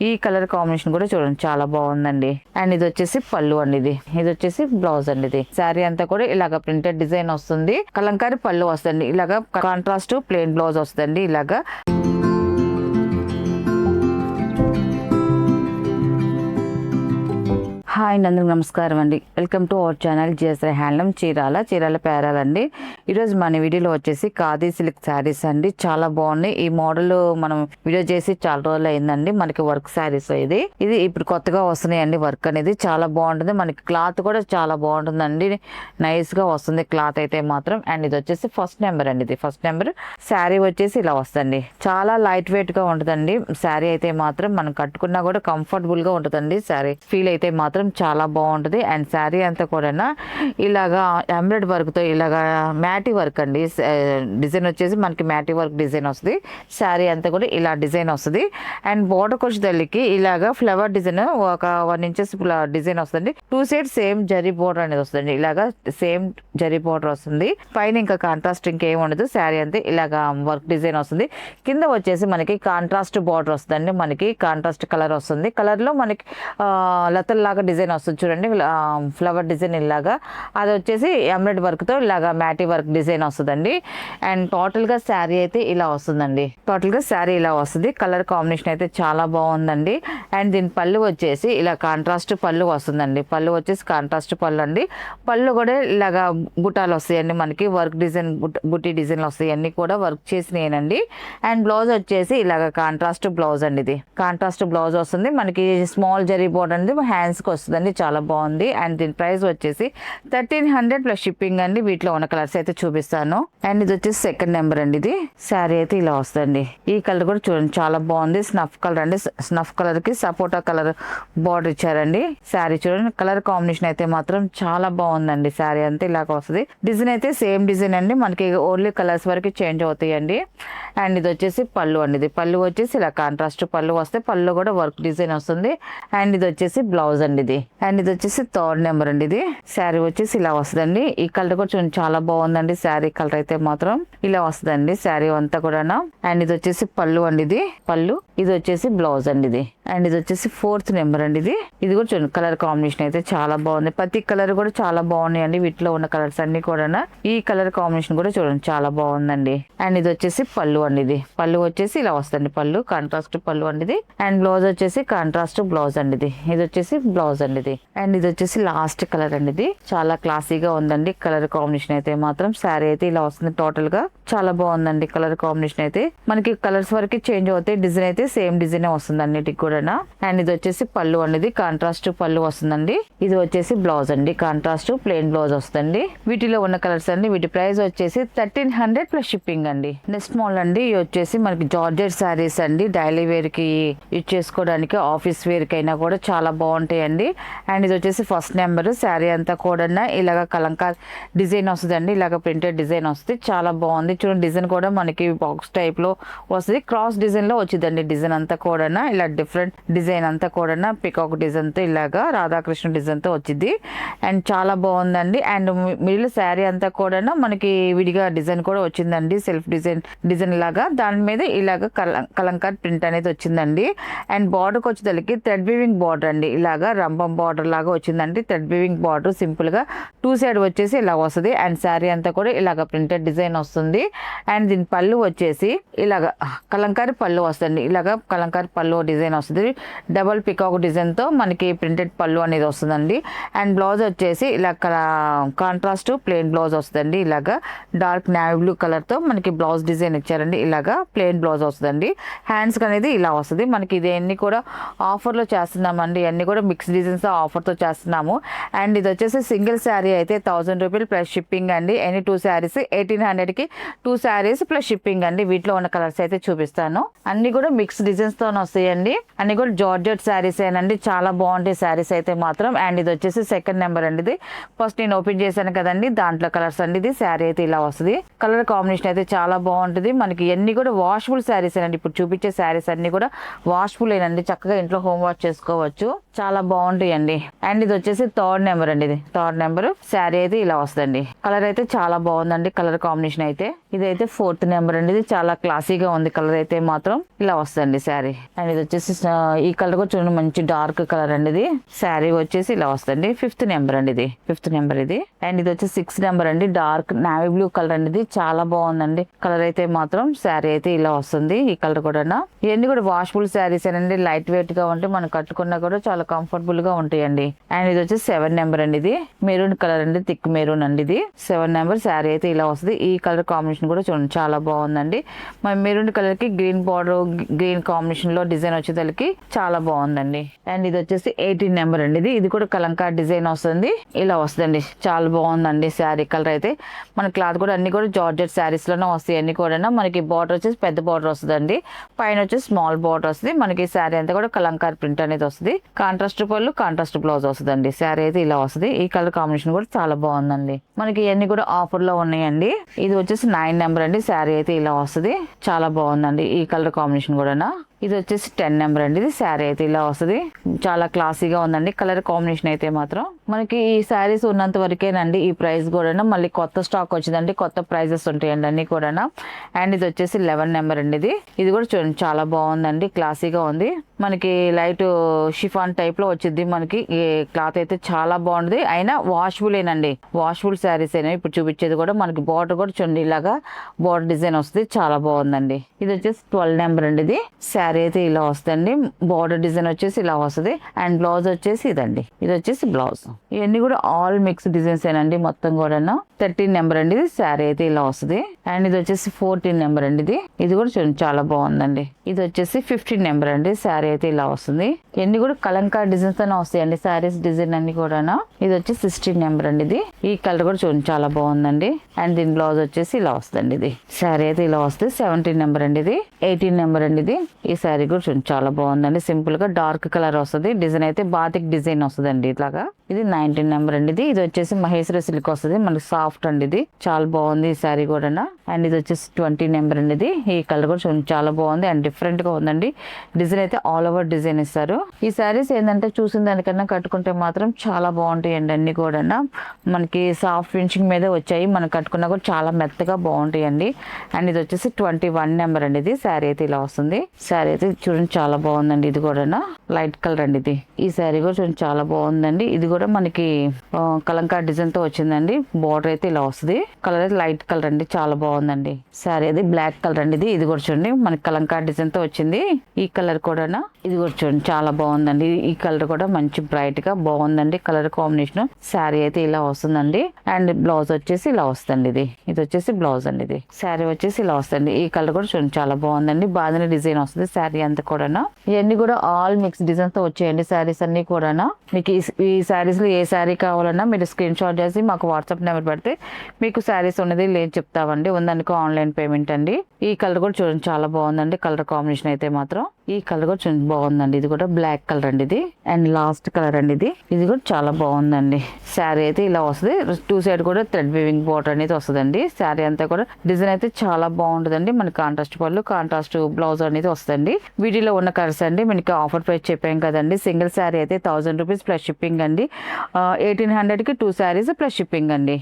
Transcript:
ఈ colour combination కూడా చూడండి చాలా బాగుందండి. అండ్ ఇది వచ్చేసి పళ్ళు అండి, ఇది వచ్చేసి బ్లౌజ్ అండి. ఇది శారీ అంతా కూడా ఇలాగ ప్రింటెడ్ డిజైన్ వస్తుంది, కలంకారీ పళ్ళు వస్తుంది, ఇలాగా కాంట్రాస్ట్ ప్లెయిన్ బ్లౌజ్ వస్తుంది ఇలాగా. హాయ్ అందరికి నమస్కారం అండి. Welcome to our channel GSI handloom Chirala పేరాలండి. ఈరోజు మన వీడియోలో వచ్చేసి ఖాదీ సిల్క్ శారీస్ అండి. చాలా బాగున్నాయి. ఈ మోడల్ మనం వీడియో చేసి చాలా రోజులు అయిందండి. మనకి వర్క్ శారీస్ ఇది ఇప్పుడు కొత్తగా వస్తున్నాయండి. వర్క్ అనేది చాలా బాగుంటుంది. మనకి క్లాత్ కూడా చాలా బాగుంటుందండి, నైస్ గా వస్తుంది క్లాత్ అయితే మాత్రం. అండ్ ఇది వచ్చేసి ఫస్ట్ నెంబర్ అండి. ఇది ఫస్ట్ నెంబర్. శారీ వచ్చేసి ఇలా వస్తుంది. చాలా లైట్ వెయిట్ గా ఉంటుందండి శారీ అయితే మాత్రం. మనం కట్టుకున్నా కూడా కంఫర్టబుల్ గా ఉంటుందండి శారీ. ఫీల్ అయితే మాత్రం చాలా బాగుంటుంది. అండ్ శారీ అంతా కూడా ఇలాగా ఎంబ్రాయిడరీ వర్క్ తో ఇలాగా మ్యాటీ వర్క్ అండి. డిజైన్ వచ్చేసి మనకి మ్యాటీ వర్క్ డిజైన్ వస్తుంది. శారీ అంతా కూడా ఇలా డిజైన్ వస్తుంది. అండ్ బోర్డర్ వచ్చేసరికి ఇలాగా ఫ్లవర్ డిజైన్ ఒక 1 ఇంచెస్ డిజైన్ వస్తుంది. 2 సైడ్స్ సేమ్ జరీ బోర్డర్ అనేది వస్తుంది. ఇలాగా సేమ్ జరీ బోర్డర్ వస్తుంది. పైన ఇంకా కాంట్రాస్ట్ ఇంకేం ఉండదు. శారీ అంతే ఇలాగా వర్క్ డిజైన్ వస్తుంది. కింద వచ్చేసి మనకి కాంట్రాస్ట్ బోర్డర్ వస్తుంది. మనకి కాంట్రాస్ట్ కలర్ వస్తుంది. కలర్ లో మనకి లతల్లాగా డిజైన్ వస్తుంది చూడండి, ఫ్లవర్ డిజైన్ ఇలాగా. అది వచ్చేసి ఎంబ్రాయిడరీ వర్క్ తో ఇలాగా మ్యాటీ వర్క్ డిజైన్ వస్తుందండి. అండ్ టోటల్ గా శారీ అయితే ఇలా వస్తుందండి. టోటల్ గా శారీ ఇలా వస్తుంది. కలర్ కాంబినేషన్ అయితే చాలా బాగుందండి. అండ్ దీని పళ్ళు వచ్చేసి ఇలా కాంట్రాస్ట్ పళ్ళు వస్తుందండి. పళ్ళు వచ్చేసి కాంట్రాస్ట్ పళ్ళు అండి. పళ్ళు కూడా ఇలాగా బుటాలు వస్తాయండి. మనకి వర్క్ డిజైన్ బుటీ డిజైన్లు వస్తాయి, అన్ని కూడా వర్క్ చేసినాయండి. అండ్ బ్లౌజ్ వచ్చేసి ఇలాగ కాంట్రాస్ట్ బ్లౌజ్ అండి. ఇది కాంట్రాస్ట్ బ్లౌజ్ వస్తుంది. మనకి స్మాల్ జరీ బోర్డర్ అండి హ్యాండ్స్ కి వస్తుందండి. చాలా బాగుంది. అండ్ దీని ప్రైస్ వచ్చేసి 1300 ప్లస్ షిప్పింగ్ అండి. వీటిలో ఉన్న కలర్స్ అయితే చూపిస్తాను. అండ్ ఇది వచ్చేసి సెకండ్ నెంబర్ అండి. ఇది శారీ అయితే ఇలా వస్తుంది. ఈ కలర్ కూడా చూడండి చాలా బాగుంది. స్నఫ్ కలర్ అండి. స్నఫ్ కలర్ కి సపోటా కలర్ బార్డర్ ఇచ్చారండి. శారీ చూడండి కలర్ కాంబినేషన్ అయితే మాత్రం చాలా బాగుందండి. శారీ అంతా ఇలాగ వస్తుంది. డిజైన్ అయితే సేమ్ డిజైన్ అండి. మనకి ఓన్లీ కలర్స్ వరకు చేంజ్ అవుతాయండి. అండ్ ఇది వచ్చేసి పళ్ళు అండి. ఇది పళ్ళు వచ్చేసి ఇలా కాంట్రాస్ట్ పళ్ళు వస్తే పళ్ళు కూడా వర్క్ డిజైన్ వస్తుంది. అండ్ ఇది వచ్చేసి బ్లౌజ్ అండి. ఇది అండ్ ఇది వచ్చేసి థర్డ్ నెంబర్ అండి. ఇది శారీ వచ్చేసి ఇలా వస్తుందండి. ఈ కలర్ కూడా చూడండి చాలా బాగుందండి. శారీ కలర్ అయితే మాత్రం ఇలా వస్తుందండి శారీ అంతా కూడా. అండ్ ఇది వచ్చేసి పళ్ళు అండి. ఇది పళ్ళు, ఇది వచ్చేసి బ్లౌజ్ అండి. ఇది అండ్ ఇది వచ్చేసి ఫోర్త్ నెంబర్ అండి. ఇది కూడా చూడండి కలర్ కాంబినేషన్ అయితే చాలా బాగుంది. ప్రతి కలర్ కూడా చాలా బాగున్నాయి అండి. వీటిలో ఉన్న కలర్స్ అన్ని కూడా. ఈ కలర్ కాంబినేషన్ కూడా చూడండి చాలా బాగుందండి. అండ్ ఇది వచ్చేసి పళ్ళు అండి. ఇది పళ్ళు వచ్చేసి ఇలా వస్తుంది. పళ్ళు కాంట్రాస్ట్ పళ్ళు అండి. ఇది అండ్ బ్లౌజ్ వచ్చేసి కాంట్రాస్ట్ బ్లౌజ్ అండి. ఇది వచ్చేసి బ్లౌజ్ అండి. ఇది అండ్ ఇది వచ్చేసి లాస్ట్ కలర్ అండి. ఇది చాలా క్లాసీగా ఉందండి కలర్ కాంబినేషన్ అయితే మాత్రం. శారీ అయితే ఇలా వస్తుంది. టోటల్ గా చాలా బాగుందండి కలర్ కాంబినేషన్ అయితే. మనకి కలర్స్ వరకు చేంజ్ అవుతాయి. డిజైన్ అయితే సేమ్ డిజైన్ వస్తుంది అన్నిటికి కూడా. అండ్ ఇది వచ్చేసి పళ్ళు అండి. కాంట్రాస్ట్ పళ్ళు వస్తుందండి. ఇది వచ్చేసి బ్లౌజ్ అండి. కాంట్రాస్ట్ ప్లెయిన్ బ్లౌజ్ వస్తుంది. వీటిలో ఉన్న కలర్స్ అండి. వీటి ప్రైస్ వచ్చేసి 1300 ప్లస్ షిప్పింగ్ అండి. నెక్స్ట్ మోడల్ అండి. ఇవి వచ్చేసి మనకి జార్జెట్ శారీస్ అండి. డైలీ వేర్ కి యూజ్ చేసుకోవడానికి, ఆఫీస్ వేర్ కి అయినా కూడా చాలా బాగుంటాయండి. అండ్ ఇది వచ్చేసి ఫస్ట్ నెంబర్. శారీ అంతా కూడా ఇలాగ కలంకార్ డిజైన్ వస్తుందండి. ఇలాగ ప్రింటెడ్ డిజైన్ వస్తుంది. చాలా బాగుంది చూడండి. డిజైన్ కూడా మనకి బాక్స్ టైప్ లో వస్తుంది. క్రాస్ డిజైన్ లో వచ్చిందండి. డిజైన్ అంతా కూడా ఇలా డిఫరెంట్ డిజైన్ అంతా కూడా పికాక్ డిజైన్ తో ఇలాగా రాధాకృష్ణ డిజైన్ తో వచ్చింది. అండ్ చాలా బాగుందండి. అండ్ మిడిల్ శారీ అంతా కూడా మనకి విడిగా డిజైన్ కూడా వచ్చిందండి. సెల్ఫ్ డిజైన్ లాగా దాని మీద ఇలాగ కలంకార్ ప్రింట్ అనేది వచ్చిందండి. అండ్ బార్డర్ వచ్చేసరికి థ్రెడ్ వీవింగ్ బార్డర్ అండి. ఇలాగా రంపం బార్డర్ లాగా వచ్చిందండి. థ్రెడ్ వీవింగ్ బార్డర్ సింపుల్ గా 2 సైడ్ వచ్చేసి ఇలా వస్తుంది. అండ్ శారీ అంతా కూడా ఇలాగ ప్రింటెడ్ డిజైన్ వస్తుంది. అండ్ దీని పళ్ళు వచ్చేసి ఇలాగ కలంకారీ పళ్ళు వస్తుంది. ఇలాగ కలంకారీ పళ్ళు డిజైన్ వస్తుంది. డబల్ పికాక్ డిజైన్ తో మనకి ప్రింటెడ్ పళ్ళు అనేది వస్తుందండి. అండ్ బ్లౌజ్ వచ్చేసి ఇలా కాంట్రాస్ట్ ప్లెయిన్ బ్లౌజ్ వస్తుందండి. ఇలాగా డార్క్ నేవీ బ్లూ కలర్ తో మనకి బ్లౌజ్ డిజైన్ ఇచ్చారండి. ఇలాగా ప్లెయిన్ బ్లౌజ్ వస్తుందండి. హ్యాండ్స్ అనేది ఇలా వస్తుంది. మనకి ఇది అన్ని కూడా ఆఫర్ లో చేస్తున్నామండి. అన్ని కూడా మిక్స్ డిజైన్స్ ఆఫర్ తో చేస్తున్నాము. అండ్ ఇది వచ్చేసి సింగిల్ శారీ అయితే 1000 రూపీలు ప్లస్ షిప్పింగ్ అండి. ఎనీ 2 శారీస్ 1800 కి 2 శారీస్ ప్లస్ షిప్పింగ్ అండి. వీటిలో ఉన్న కలర్స్ అయితే చూపిస్తాను. అన్ని కూడా మిక్స్ డిజైన్స్ తో వస్తాయండి. అన్ని కూడా జార్జెట్ శారీస్ ఏనండి. చాలా బాగుంటాయి శారీస్ అయితే మాత్రం. అండ్ ఇది వచ్చేసి సెకండ్ నెంబర్ అండి. ఇది ఫస్ట్ నేను ఓపెన్ చేశాను కదండి, దాంట్లో కలర్స్ అండి. ఇది శారీ అయితే ఇలా వస్తుంది. కలర్ కాంబినేషన్ అయితే చాలా బాగుంటుంది. మనకి అన్ని కూడా వాషబుల్ శారీస్ అండి. ఇప్పుడు చూపించే శారీస్ అన్ని కూడా వాషబుల్ ఏనండి. చక్కగా ఇంట్లో హోమ్ వాష్ చేసుకోవచ్చు. చాలా బాగుంటాయి అండి. అండ్ ఇది వచ్చేసి థర్డ్ నెంబర్ అండి. ఇది థర్డ్ నెంబర్. శారీ అయితే ఇలా వస్తుంది. కలర్ అయితే చాలా బాగుందండి. కలర్ కాంబినేషన్ అయితే ఇదైతే ఫోర్త్ నెంబర్ అండి. ఇది చాలా క్లాసీగా ఉంది. కలర్ అయితే మాత్రం ఇలా వస్తుంది. వస్తుంది శారీ. అండ్ ఇది వచ్చేసి ఈ కలర్ కూడా చూడండి మంచి డార్క్ కలర్ అండి. ఇది శారీ వచ్చేసి ఇలా వస్తుంది. 5th నెంబర్ అండి, ఇది 5th నెంబర్ ఇది. అండ్ ఇది వచ్చి 6th నెంబర్ అండి, డార్క్ నావీ బ్లూ కలర్ అండి. ఇది చాలా బాగుందండి కలర్ అయితే మాత్రం. శారీ అయితే ఇలా వస్తుంది. ఈ కలర్ కూడా ఇవన్నీ కూడా వాషబుల్ శారీస్ అండి, లైట్ వెయిట్ గా ఉంటే మనం కట్టుకున్నా కూడా చాలా కంఫర్టబుల్ గా ఉంటాయండి. అండ్ ఇది వచ్చి 7 నెంబర్ అండి, ఇది మెరూన్ కలర్ అండి, థిక్ మెరూన్ అండి. ఇది 7 నెంబర్ శారీ అయితే ఇలా వస్తుంది. ఈ కలర్ కాంబినేషన్ కూడా చూడండి చాలా బాగుందండి. మన మెరూన్ కలర్ కి గ్రీన్ బార్డర్, గ్రీన్ కాంబినేషన్ లో డిజైన్ వచ్చేసరికి చాలా బాగుందండి. అండ్ ఇది వచ్చేసి 18 నెంబర్ అండి, ఇది కూడా కలంకారీ డిజైన్ వస్తుంది. ఇలా వస్తుందండి, చాలా బాగుందండి శారీ కలర్ అయితే. మన క్లాత్ కూడా అన్ని కూడా జార్జెట్ శారీస్ లోనే వస్తాయి అన్ని కూడా. మనకి బార్డర్ వచ్చేసి పెద్ద బార్డర్ వస్తుందండి, పైన వచ్చేసి స్మాల్ బార్డర్ వస్తుంది. మనకి శారీ అంతా కూడా కలంకారీ ప్రింట్ అనేది వస్తుంది. కాంట్రాస్ట్ పళ్ళు, కాంట్రాస్ట్ బ్లౌజ్ వస్తుందండి. శారీ అయితే ఇలా వస్తుంది. ఈ కలర్ కాంబినేషన్ కూడా చాలా బాగుందండి. మనకి ఇవన్నీ కూడా ఆఫర్ లో ఉన్నాయండి. ఇది వచ్చేసి 9 నెంబర్ అండి, శారీ అయితే ఇలా వస్తుంది. చాలా బాగుందండి ఈ కలర్ కాంబినేషన్ కూడా. ఇది వచ్చేసి 10 నెంబర్ అండి, ఇది శారీ అయితే ఇలా వస్తుంది. చాలా క్లాసీగా ఉందండి కలర్ కాంబినేషన్ అయితే మాత్రం. మనకి ఈ శారీస్ ఉన్నంత వరకేనండి ఈ ప్రైస్ కూడా. మళ్ళీ కొత్త స్టాక్ వచ్చిందండి, కొత్త ప్రైజెస్ ఉంటాయండి అన్ని కూడా. అండ్ ఇది వచ్చేసి 11 నెంబర్ అండి, ఇది కూడా చూడండి చాలా బాగుందండి, క్లాసీగా ఉంది. మనకి లైట్ షిఫాన్ టైప్ లో వచ్చింది. మనకి ఈ క్లాత్ అయితే చాలా బాగుంది. అయినా వాషబుల్ ఏనండి, వాషబుల్ శారీస్ అయినా. ఇప్పుడు చూపించేది కూడా మనకి బార్డర్ కూడా చూడండి ఇలాగా బార్డర్ డిజైన్ వస్తుంది, చాలా బాగుందండి. ఇది వచ్చేసి 12 నెంబర్ అండి, ఇది శారీ అయితే ఇలా వస్తుంది. బార్డర్ డిజైన్ వచ్చేసి ఇలా వస్తుంది. అండ్ బ్లౌజ్ వచ్చేసి ఇదండి, ఇది వచ్చేసి బ్లౌజ్. ఇవన్నీ కూడా ఆల్ మిక్స్ డిజైన్స్ ఏనండి మొత్తం కూడా. 13 నెంబర్ అండి, ఇది శారీ అయితే ఇలా వస్తుంది. అండ్ ఇది వచ్చేసి 14 నెంబర్ అండి, ఇది కూడా చూడండి చాలా బాగుందండి. ఇది వచ్చేసి 15 నెంబర్ అండి, శారీ అయితే ఇలా వస్తుంది. ఇవన్నీ కూడా కలంకారీ డిజైన్స్ అనే వస్తాయండి శారీస్ డిజైన్ అన్ని కూడా. ఇది వచ్చి 16 నెంబర్ అండి, ఈ కలర్ కూడా చూడండి చాలా బాగుందండి. అండ్ దీని బ్లౌజ్ వచ్చేసి ఇలా వస్తుంది. ఇది శారీ అయితే ఇలా వస్తుంది. 17 నెంబర్ అండి, ఇది 18 నెంబర్ అండి. ఈ శారీ కూడా చూడండి చాలా బాగుందండి. సింపుల్ గా డార్క్ కలర్ వస్తుంది. డిజైన్ అయితే బాతిక్ డిజైన్ వస్తుంది ఇట్లాగా. ఇది 19 నెంబర్ అండి, ఇది వచ్చేసి మహేశ్వరి సిల్క్ వస్తుంది. మనకి సాఫ్ట్ అండి, ఇది చాలా బాగుంది ఈ శారీ కూడా. అండ్ ఇది వచ్చేసి 20 నెంబర్ అండి, ఈ కలర్ కూడా చూడండి చాలా బాగుంది అండ్ డిఫరెంట్ గా ఉందండి. డిజైన్ అయితే ఆల్ ఓవర్ డిజైన్ ఇస్తారు. ఈ శారీస్ ఏంటంటే చూసిన దానికన్నా కట్టుకుంటే మాత్రం చాలా బాగుంటాయండి అన్ని కూడా. మనకి సాఫ్ట్ ఫినిషింగ్ మీద వచ్చాయి, మనం కట్టుకున్నా కూడా చాలా మెత్తగా బాగుంటాయండి. అండ్ ఇది వచ్చేసి 21 నెంబర్ అండి, ఇది శారీ అయితే ఇలా వస్తుంది. శారీ అయితే చూడండి చాలా బాగుందండి. ఇది కూడా లైట్ కలర్ అండి, ఇది ఈ శారీ కూడా చూడండి చాలా బాగుందండి. ఇది కూడా మనకి కలంకారీ డిజైన్ తో వచ్చిందండి. బార్డర్ అయితే ఇలా వస్తుంది. కలర్ అయితే లైట్ కలర్ అండి, చాలా బాగుందండి. శారీ అది బ్లాక్ కలర్ అండి, ఇది కూడా చూడండి మనకి కలంకారీ డిజైన్ తో వచ్చింది. ఈ కలర్ కూడా ఇది కూడా చూడండి చాలా బాగుందండి. ఈ కలర్ కూడా మంచి బ్రైట్ గా బాగుందండి కలర్ కాంబినేషన్. శారీ అయితే ఇలా వస్తుందండి. అండ్ బ్లౌజ్ వచ్చేసి ఇలా వస్తుంది. ఇది వచ్చేసి బ్లౌజ్ అండి, ఇది శారీ వచ్చేసి ఇలా వస్తుంది. ఈ కలర్ కూడా చూడండి చాలా బాగుందండి. బాగానే డిజైన్ వస్తుంది శారీ అంతా కూడా. ఇవన్నీ కూడా ఆల్ మిక్స్ డిజైన్స్ తో వచ్చేయండి శారీస్ అన్ని కూడా. మీకు ఈ శారీస్ లో ఏ శారీ కావాలన్నా మీరు స్క్రీన్ షాట్ చేసి మాకు వాట్సాప్ నెంబర్ పెడితే మీకు శారీస్ ఉన్నది లేదు చెప్తామండి. ఉందనుకో ఆన్లైన్ పేమెంట్ అండి. ఈ కలర్ కూడా చూడండి చాలా బాగుందండి కలర్ కాంబినేషన్ అయితే మాత్రం. ఈ కలర్ కూడా చూడండి బాగుందండి. ఇది కూడా బ్లాక్ కలర్ అండి, ఇది అండ్ లాస్ట్ కలర్ అండి, ఇది కూడా చాలా బాగుందండి. శారీ అయితే ఇలా వస్తుంది. 2 సైడ్ కూడా థ్రెడ్ వీవింగ్ బోర్డర్ అనేది వస్తుందండి. శారీ అంతా కూడా డిజైన్ అయితే చాలా బాగుంటుందండి. మనకి కాంట్రాస్ట్ పళ్ళు, కాంట్రాస్ట్ బ్లౌజ్ అనేది వస్తుంది. వీటిలో ఉన్న కలర్స్ అండి మనకి ఆఫర్ ప్రైస్ చెప్పాం కదండి. సింగిల్ శారీ అయితే 1000 రూపీస్ ప్లస్ షిప్పింగ్ అండి. 1800కి 2 శారీస్ ప్లస్ షిప్పింగ్ అండి.